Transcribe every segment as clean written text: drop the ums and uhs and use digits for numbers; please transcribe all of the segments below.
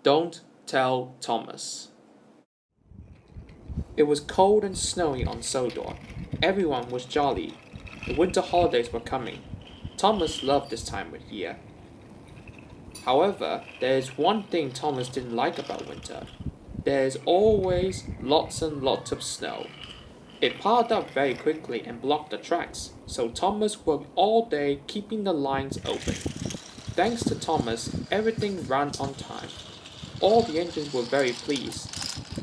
Don't tell Thomas. It was cold and snowy on Sodor. Everyone was jolly. The winter holidays were coming. Thomas loved this time of year. However, there is one thing Thomas didn't like about winter. There is always lots and lots of snow. It piled up very quickly and blocked the tracks, so Thomas worked all day keeping the lines open. Thanks to Thomas, everything ran on time. All the engines were very pleased.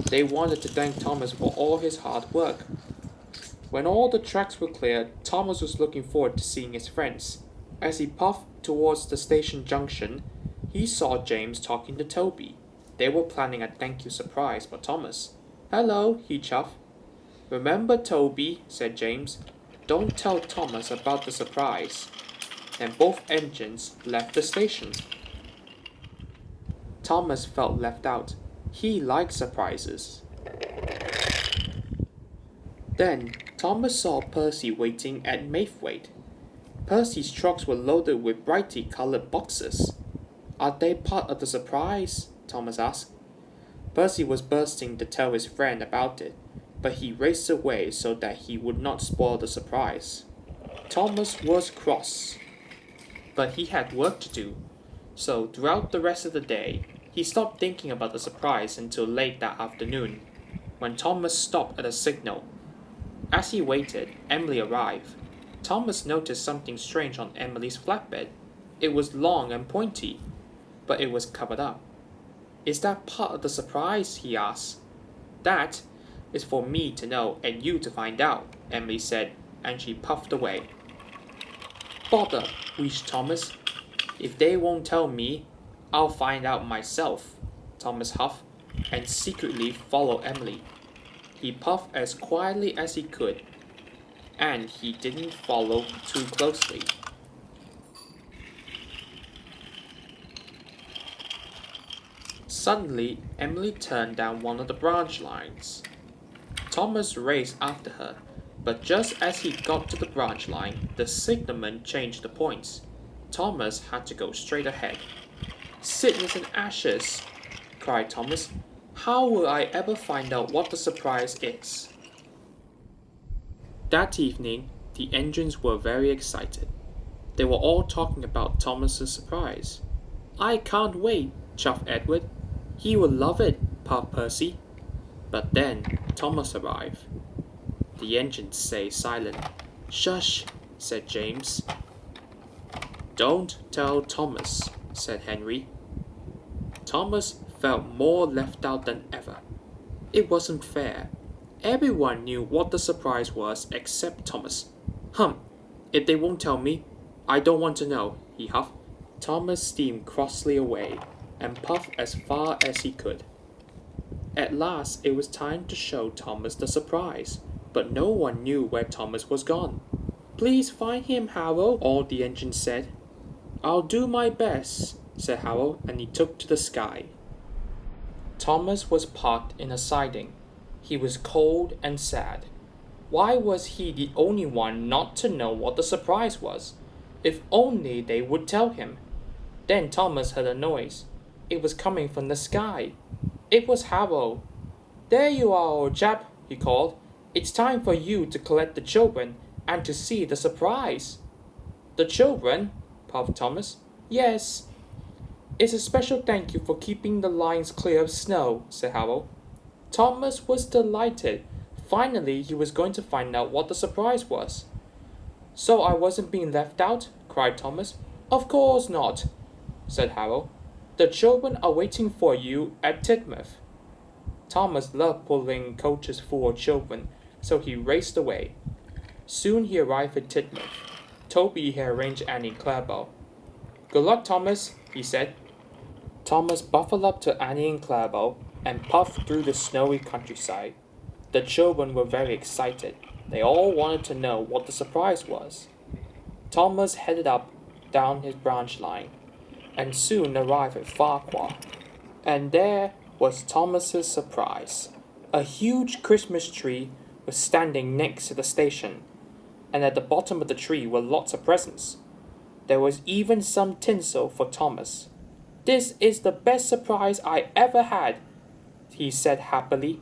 They wanted to thank Thomas for all his hard work. When all the tracks were cleared, Thomas was looking forward to seeing his friends. As he puffed towards the station junction, he saw James talking to Toby. They were planning a thank you surprise for Thomas. "Hello," he chuffed. "Remember, Toby," said James, "don't tell Thomas about the surprise." And both engines left the station. Thomas felt left out. He liked surprises. Then Thomas saw Percy waiting at Maithwaite. Percy's trucks were loaded with brightly colored boxes. "Are they part of the surprise?" Thomas asked. Percy was bursting to tell his friend about it, but he raced away so that he would not spoil the surprise. Thomas was cross, but he had work to do, so throughout the rest of the day, he stopped thinking about the surprise until late that afternoon, when Thomas stopped at a signal. As he waited, Emily arrived. Thomas noticed something strange on Emily's flatbed. It was long and pointy, but it was covered up. "Is that part of the surprise?" he asked. "That is for me to know and you to find out," Emily said, and she puffed away. "Bother," wheezed Thomas. "If they won't tell me, I'll find out myself," Thomas huffed, and secretly followed Emily. He puffed as quietly as he could, and he didn't follow too closely. Suddenly, Emily turned down one of the branch lines. Thomas raced after her, but just as he got to the branch line, the signalman changed the points. Thomas had to go straight ahead. "Sickness and ashes!" cried Thomas. "How will I ever find out what the surprise is?" That evening, the engines were very excited. They were all talking about Thomas's surprise. "I can't wait," chuffed Edward. "He will love it," puffed Percy. But then Thomas arrived. The engines stayed silent. "Shush," said James. "Don't tell Thomas," said Henry. Thomas felt more left out than ever. It wasn't fair. Everyone knew what the surprise was except Thomas. If they won't tell me, I don't want to know," he huffed. Thomas steamed crossly away and puffed as far as he could. At last it was time to show Thomas the surprise, but no one knew where Thomas was gone. "Please find him, Harold," all the engines said. "I'll do my best," said Harold, and he took to the sky. Thomas was parked in a siding. He was cold and sad. Why was he the only one not to know what the surprise was? If only they would tell him. Then Thomas heard a noise. It was coming from the sky. It was Harold. "There you are, old chap," he called. "It's time for you to collect the children and to see the surprise." "The children?" puffed Thomas. "Yes. It's a special thank you for keeping the lines clear of snow," said Harold. Thomas was delighted. Finally, he was going to find out what the surprise was. "So I wasn't being left out?" cried Thomas. "Of course not," said Harold. "The children are waiting for you at Tidmouth." Thomas loved pulling coaches full of children, so he raced away. Soon he arrived at Tidmouth. Toby had arranged Annie and Clarabelle. "Good luck, Thomas," he said. Thomas buffeted up to Annie and Clarabelle and puffed through the snowy countryside. The children were very excited. They all wanted to know what the surprise was. Thomas headed up down his branch line and soon arrived at Farquhar. And there was Thomas's surprise. A huge Christmas tree was standing next to the station, and at the bottom of the tree were lots of presents. There was even some tinsel for Thomas. This is the best surprise I ever had, he said happily.